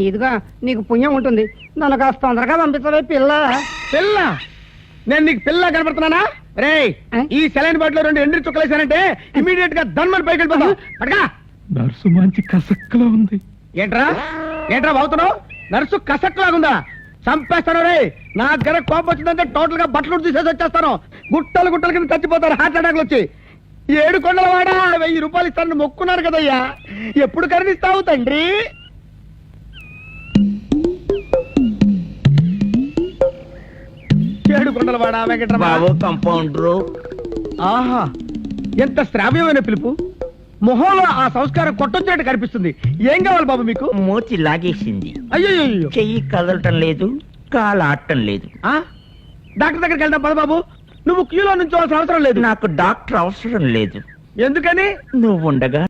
ఇదిగా నీకు పుణ్యం ఉంటుంది, నన్ను కాస్త తొందరగా పంపించవే పిల్ల. పిల్ల? నేను నీకు పిల్ల కనపడుతున్నానా? రే, ఈ సెలైన్ బాటిలో 2 ఎండ్రి చుక్కలేసానంటే ఇమీడియట్ గా దన్మల్ పైకి వెళ్ళిపోతావు. పడగా. నర్సు మంచి కసక్కలా ఉంది. ఏంట్రా బాగుతున్నావు? నర్సు కసక్లాగుందా? చంపేస్తాను రే. నా దగ్గర కోపం వచ్చిందంటే టోటల్ గా బట్టలు తీసేసి వచ్చేస్తాను. గుట్టలు కింద చచ్చిపోతారు హార్ట్ అటాక్లు వచ్చి. 7 కొండల వాడ 1000 రూపాయలు ఇస్తాను మొక్కున్నారు కదయ్యా, ఎప్పుడు కరుణిస్తావు తండ్రి? కొండలవాడ వెంకటరావు కంపౌండరు. ఆహా, ఎంత శ్రావ్యమైన పిలుపు. మొహంలో ఆ సంస్కారం కొట్టొచ్చినట్టు కనిపిస్తుంది. ఏం కావాలి బాబు మీకు? మూతి లాగేసింది. అయ్యో, చెయ్యి కదలటం లేదు, కాలు ఆడటం లేదు. డాక్టర్ దగ్గరికి వెళ్దాం పద బాబు. నువ్వు క్యూలో నుంచోవాల్సిన అవసరం లేదు. నాకు డాక్టర్ అవసరం లేదు. ఎందుకని? నువ్వు ఉండగా